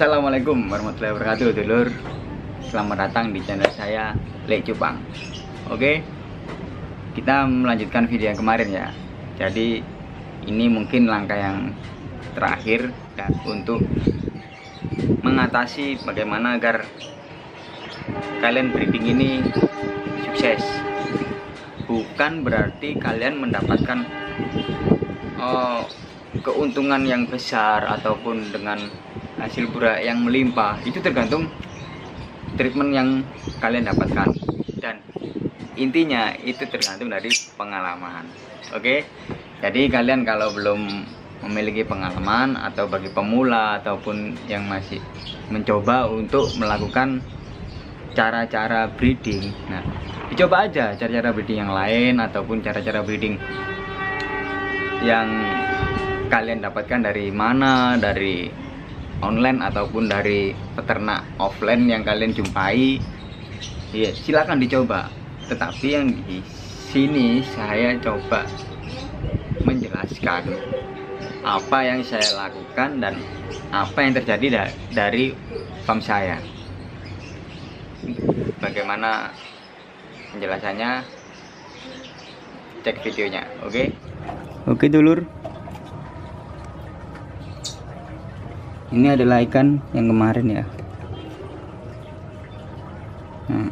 Assalamualaikum warahmatullahi wabarakatuh, dulur. Selamat datang di channel saya, Lek Cupang. Oke, kita melanjutkan video yang kemarin ya. Jadi ini mungkin langkah yang terakhir dan untuk mengatasi bagaimana agar kalian breeding ini sukses. Bukan berarti kalian mendapatkan keuntungan yang besar ataupun dengan hasil burak yang melimpah. Itu tergantung treatment yang kalian dapatkan, dan intinya itu tergantung dari pengalaman. Oke, jadi kalian kalau belum memiliki pengalaman atau bagi pemula ataupun yang masih mencoba untuk melakukan cara-cara breeding, nah dicoba aja cara-cara breeding yang lain ataupun cara-cara breeding yang kalian dapatkan dari mana, dari online ataupun dari peternak offline yang kalian jumpai. Ya, silakan dicoba. Tetapi yang di sini saya coba menjelaskan apa yang saya lakukan dan apa yang terjadi dari farm saya. Bagaimana penjelasannya? Cek videonya, oke? Oke, dulur. Ini adalah ikan yang kemarin ya. Nah,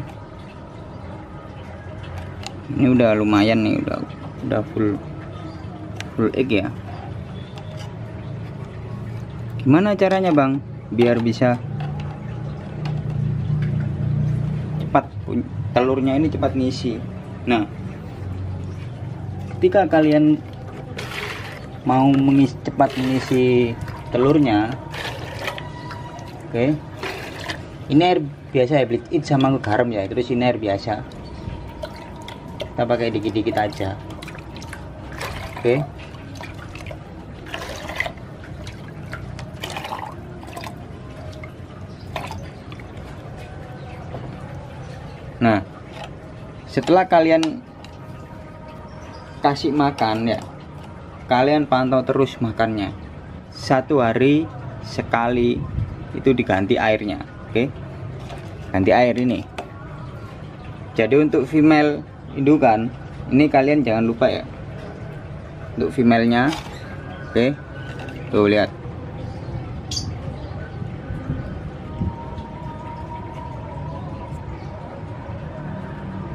ini udah lumayan nih, udah full egg ya. Gimana caranya bang biar bisa cepat telurnya ini cepat ngisi? Nah, ketika kalian mau cepat mengisi telurnya, oke, ini air biasa ya, bleach it sama garam ya. Terus ini air biasa, kita pakai dikit-dikit aja. Oke, nah setelah kalian kasih makan ya, kalian pantau terus makannya. 1 hari sekali itu diganti airnya. Oke, ganti air ini. Jadi untuk female indukan ini kalian jangan lupa ya, untuk femalenya. Oke, tuh lihat,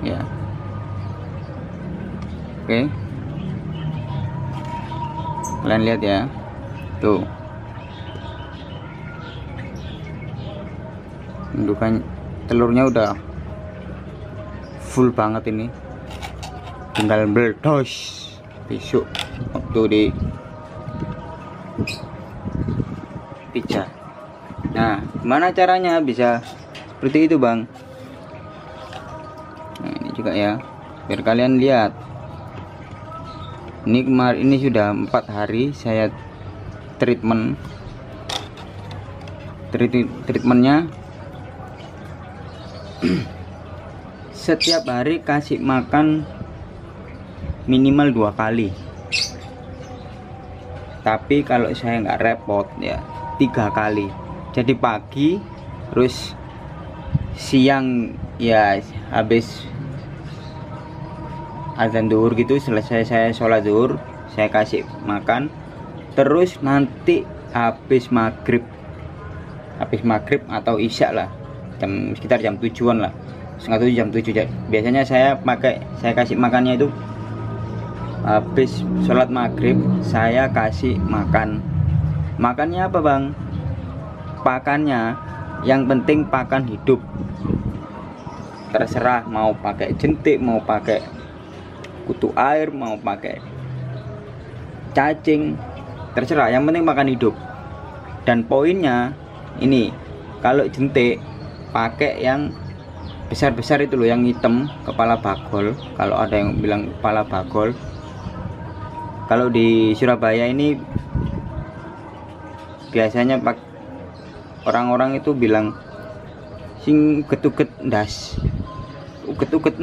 ya. Oke, kalian lihat ya, tuh indukan telurnya udah full banget. Ini tinggal meledos besok waktu di pijat. Nah, gimana caranya bisa seperti itu bang? Nah, ini juga ya, biar kalian lihat. Ini kemarin, ini sudah 4 hari saya treatmentnya. Setiap hari kasih makan minimal 2 kali. Tapi kalau saya nggak repot ya 3 kali. Jadi pagi, terus siang ya habis azan zuhur gitu, selesai saya sholat zuhur saya kasih makan. Terus nanti habis maghrib atau isya lah, sekitar jam 7-an lah, setengah 7, jam 7. Biasanya saya kasih makannya itu habis sholat maghrib. Saya kasih makannya apa bang? Pakannya yang penting pakan hidup, terserah mau pakai jentik, mau pakai kutu air, mau pakai cacing, terserah, yang penting makan hidup. Dan poinnya ini, kalau jentik pakai yang besar-besar itu loh, yang hitam, kepala bagol. Kalau ada yang bilang kepala bagol, kalau di Surabaya ini biasanya orang-orang itu bilang sing getuget ndas. Getuget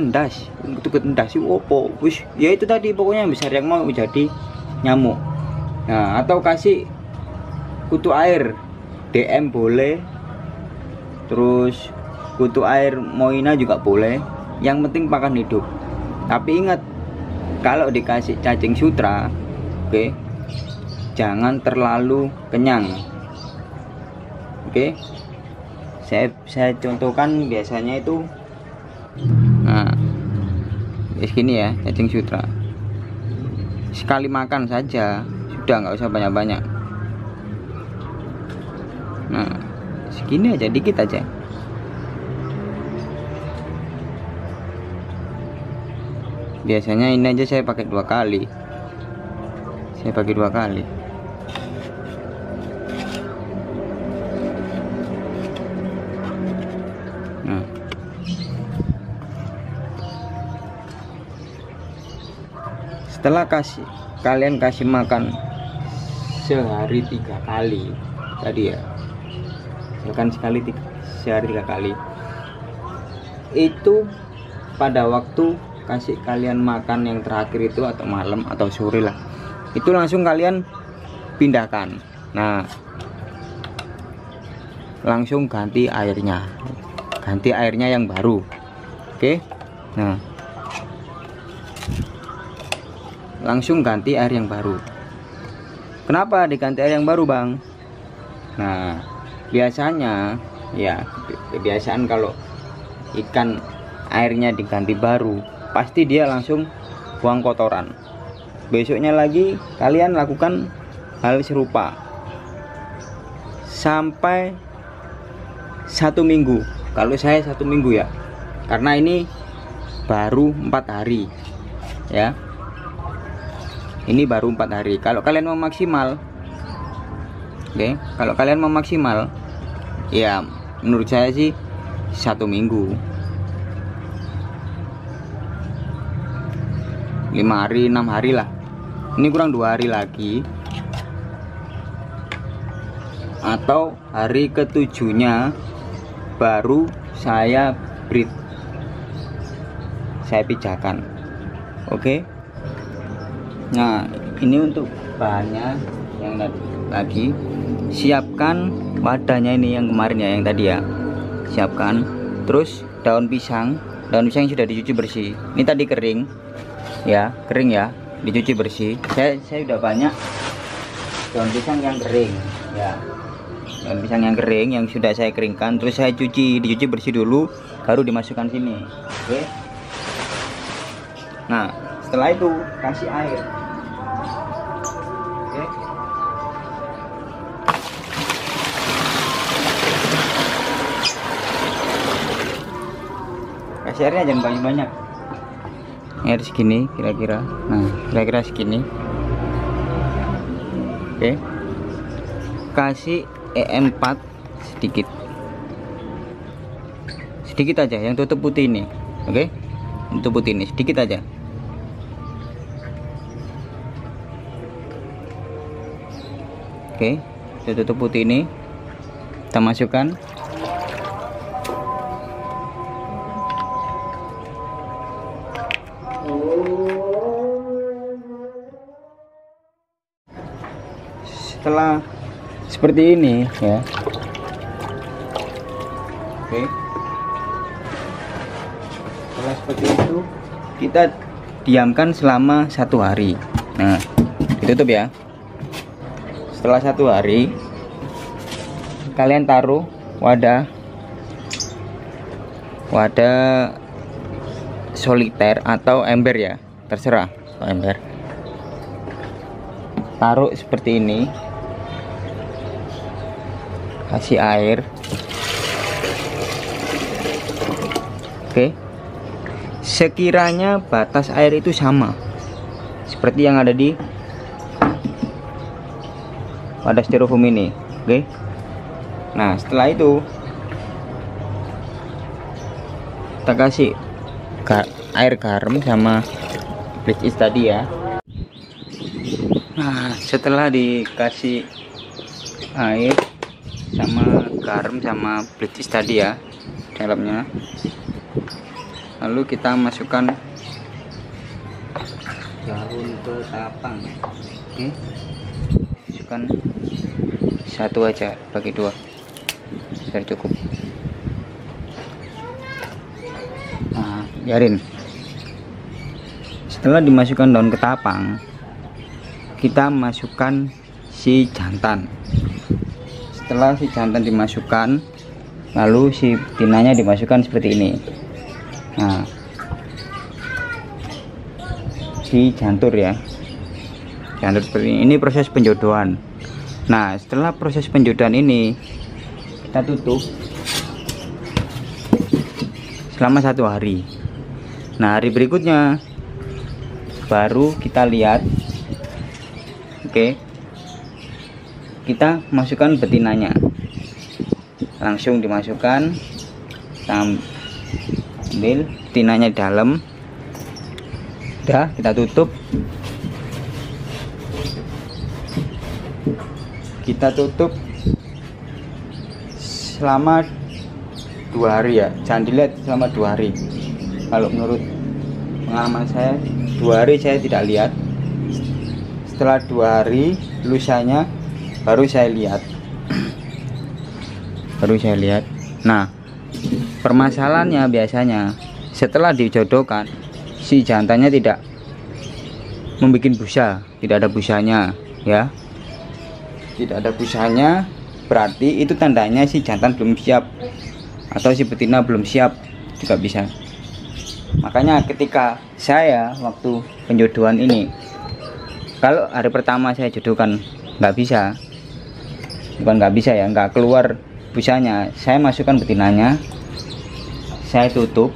ndas itu opo? Wis, ya itu tadi pokoknya yang besar yang mau jadi nyamuk. Nah, atau kasih kutu air DM boleh, terus kutu air Moina juga boleh, yang penting pakan hidup. Tapi ingat, kalau dikasih cacing sutra, oke, jangan terlalu kenyang. Oke, saya contohkan biasanya itu, nah segini ya, cacing sutra sekali makan saja sudah, nggak usah banyak-banyak. Nah segini aja, dikit aja. Biasanya ini aja saya pakai 2 kali. Nah, setelah kalian kasih makan sehari 3 kali tadi ya, misalkan sehari 3 kali, itu pada waktu kasih kalian makan yang terakhir itu, atau malam atau sore lah, itu langsung kalian pindahkan. Nah langsung ganti airnya yang baru. Oke, nah langsung ganti air yang baru. Kenapa diganti air yang baru, Bang? Nah biasanya ya, kebiasaan kalau ikan airnya diganti baru, pasti dia langsung buang kotoran. Besoknya lagi kalian lakukan hal serupa sampai 1 minggu. Kalau saya 1 minggu ya, karena ini baru 4 hari ya, ini baru 4 hari. Kalau kalian mau maksimal, oke, kalau kalian mau maksimal ya, menurut saya sih 1 minggu, 5 hari 6 hari lah. Ini kurang 2 hari lagi, atau hari ke-7-nya baru saya breed, saya pijakan. Oke. Nah ini untuk bahannya yang tadi. Siapkan wadahnya ini yang kemarin ya, yang tadi ya, siapkan. Terus daun pisang yang sudah dicuci bersih. Ini tadi kering ya, dicuci bersih. Saya udah banyak daun pisang yang kering ya, daun pisang yang kering yang sudah saya keringkan, terus saya dicuci bersih dulu, baru dimasukkan sini. Oke. Nah setelah itu kasih air. Oke. Kasih airnya jangan banyak-banyak, air segini kira-kira. Nah kira-kira segini. Oke, kasih EM4 sedikit aja, yang tutup putih ini. Oke, tutup putih ini sedikit aja. Oke, tutup putih ini kita masukkan. Setelah seperti ini ya, oke, setelah seperti itu kita diamkan selama 1 hari. Nah ditutup ya. Setelah 1 hari kalian taruh wadah soliter atau ember ya, terserah ember. Taruh seperti ini, kasih air. Oke, sekiranya batas air itu sama seperti yang ada di wadah styrofoam ini. Oke, nah setelah itu kita kasih air garam sama bleach is tadi ya. Nah setelah dikasih air sama garam sama bleach is tadi ya dalamnya, lalu kita masukkan daun ketapang. Oke, masukkan satu aja bagi 2 biar cukup. Nah, biarin. Setelah dimasukkan daun ketapang, kita masukkan si jantan. Setelah si jantan dimasukkan, lalu si betinanya dimasukkan seperti ini. Nah, si jantur ya, jantur seperti ini proses penjodohan. Nah, setelah proses penjodohan ini kita tutup selama 1 hari. Nah, hari berikutnya baru kita lihat. Oke, kita masukkan betinanya, langsung dimasukkan, ambil betinanya di dalam, udah kita tutup. Kita tutup selama 2 hari ya, jangan dilihat selama 2 hari. Kalau menurut pengalaman saya 2 hari saya tidak lihat. Setelah 2 hari lusanya baru saya lihat. Nah, permasalahannya biasanya setelah dijodohkan si jantannya tidak membuat busa, tidak ada busanya ya, tidak ada busanya, berarti itu tandanya si jantan belum siap atau si betina belum siap juga bisa. Makanya ketika saya waktu penjodohan ini, kalau hari pertama saya jodohkan nggak bisa, bukan nggak bisa ya, nggak keluar busanya, saya masukkan betinanya, saya tutup.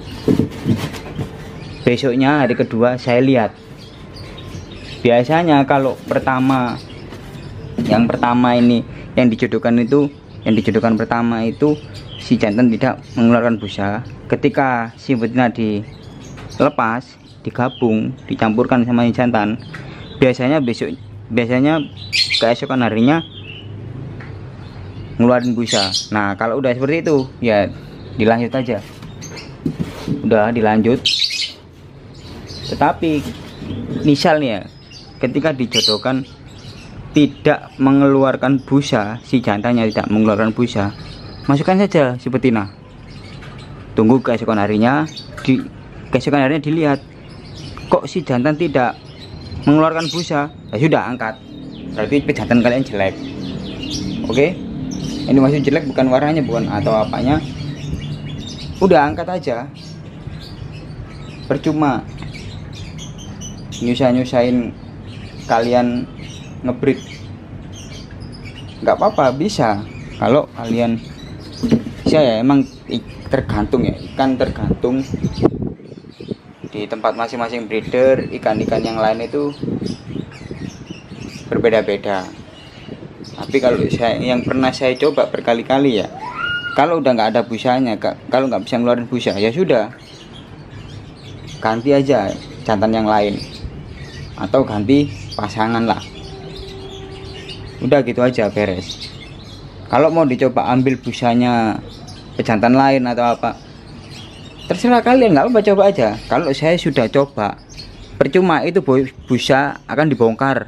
Besoknya hari kedua saya lihat. Biasanya kalau yang pertama ini yang dijodohkan pertama itu si jantan tidak mengeluarkan busa. Ketika si betina dilepas, digabung, dicampurkan sama si jantan, biasanya keesokan harinya ngeluarin busa. Nah, kalau udah seperti itu ya dilanjut aja, udah dilanjut. Tetapi misalnya ketika dijodohkan tidak mengeluarkan busa, si jantannya tidak mengeluarkan busa, masukkan saja si betina, tunggu keesokan harinya dilihat, kok si jantan tidak mengeluarkan busa, ya sudah angkat, berarti pejantan kalian jelek. Oke, ini masih jelek, bukan warnanya, bukan atau apanya, udah angkat aja. Percuma nyusahin kalian ngebreed. Nggak apa-apa, bisa kalau kalian bisa ya. Emang tergantung ya, ikan tergantung di tempat masing-masing breeder. Ikan-ikan yang lain itu berbeda-beda. Tapi kalau yang pernah saya coba berkali-kali ya, kalau udah nggak ada busanya, kalau nggak bisa ngeluarin busa, ya sudah, ganti aja jantan yang lain atau ganti pasangan lah, udah gitu aja, beres. Kalau mau dicoba ambil busanya pejantan lain atau apa, terserah kalian, nggak apa-apa, coba aja. Kalau saya sudah coba, percuma, itu busa akan dibongkar,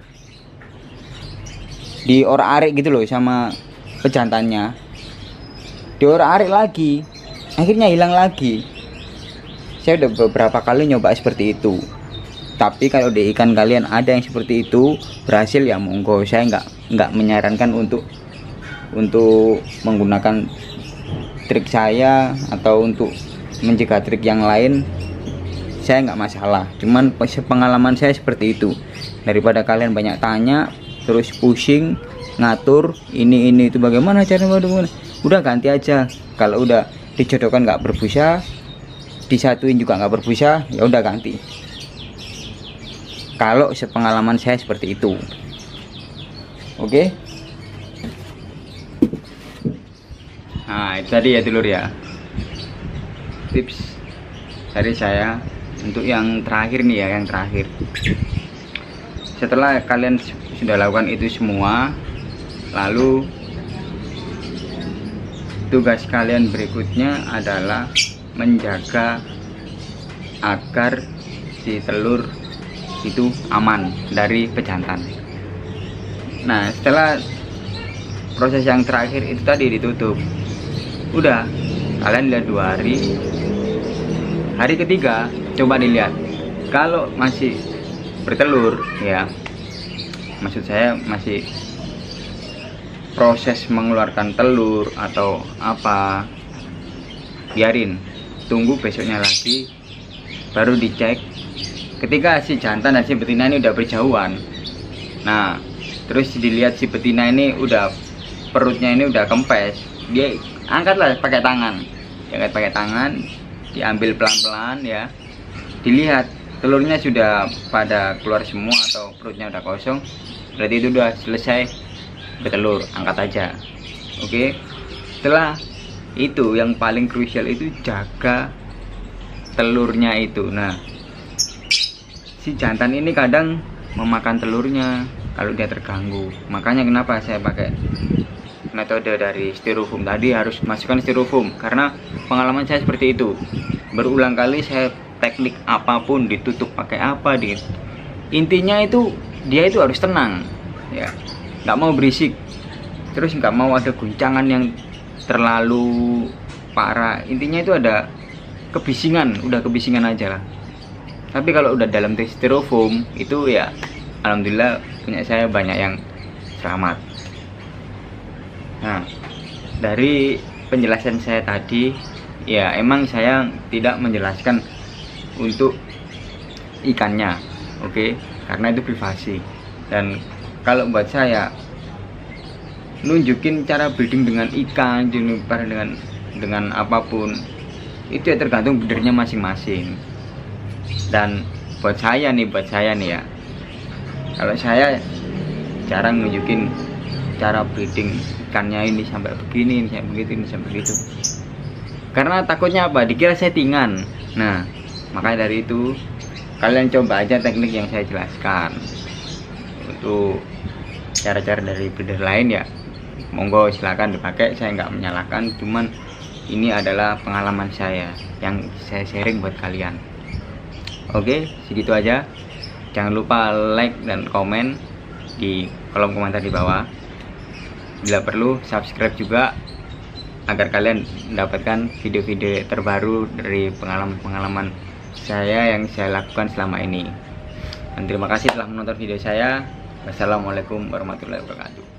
diorak-arik gitu loh sama pejantannya, diorak-arik lagi, akhirnya hilang lagi. Saya udah beberapa kali nyoba seperti itu. Tapi kalau di ikan kalian ada yang seperti itu berhasil, ya monggo. Saya nggak menyarankan untuk menggunakan trik saya atau untuk mencegah trik yang lain. Saya nggak masalah, cuman pengalaman saya seperti itu. Daripada kalian banyak tanya terus pusing ngatur ini itu bagaimana caranya, udah ganti aja. Kalau udah dijodohkan nggak berbusa, disatuin juga nggak berbusa, ya udah ganti. Kalau sepengalaman saya seperti itu. Oke. Nah, itu tadi ya dulur ya, tips dari saya untuk yang terakhir nih ya, yang terakhir. Setelah kalian sudah lakukan itu semua, lalu tugas kalian berikutnya adalah menjaga agar si telur itu aman dari pejantan. Nah, setelah proses yang terakhir itu tadi ditutup. Udah, kalian lihat 2 hari. Hari ketiga coba dilihat, kalau masih bertelur ya, maksud saya masih proses mengeluarkan telur atau apa, biarin, tunggu besoknya lagi baru dicek. Ketika si jantan dan si betina ini udah berjauhan, nah terus dilihat si betina ini udah, perutnya ini udah kempes, dia angkatlah pakai tangan, diangkat pakai tangan, diambil pelan-pelan ya, dilihat telurnya sudah pada keluar semua atau perutnya udah kosong, berarti itu udah selesai bertelur, angkat aja. Oke, setelah itu yang paling krusial itu jaga telurnya itu. Nah, si jantan ini kadang memakan telurnya kalau dia terganggu, makanya kenapa saya pakai metode dari styrofoam tadi, harus masukkan styrofoam karena pengalaman saya seperti itu. Berulang kali saya teknik apapun ditutup pakai apa, intinya itu dia itu harus tenang ya, nggak mau berisik, terus nggak mau ada guncangan yang terlalu parah. Intinya itu ada kebisingan, udah kebisingan aja lah. Tapi kalau udah dalam styrofoam itu ya alhamdulillah punya saya banyak yang selamat. Nah, dari penjelasan saya tadi ya, emang saya tidak menjelaskan untuk ikannya, oke, karena itu privasi. Dan kalau buat saya nunjukin cara breeding dengan ikan, juniper dengan apapun itu ya tergantung breedernya masing-masing. Dan buat saya nih ya, kalau saya jarang nunjukin cara breeding ikannya ini sampai begini, ini sampai begitu, ini sampai begitu, karena takutnya apa, dikira settingan. Nah, makanya dari itu kalian coba aja teknik yang saya jelaskan. Untuk cara-cara dari breeder lain ya monggo silakan dipakai, saya nggak menyalahkan, cuman ini adalah pengalaman saya yang saya sharing buat kalian. Oke, segitu aja. Jangan lupa like dan komen di kolom komentar di bawah. Bila perlu subscribe juga agar kalian mendapatkan video-video terbaru dari pengalaman-pengalaman saya yang saya lakukan selama ini. Dan terima kasih telah menonton video saya. Wassalamualaikum warahmatullahi wabarakatuh.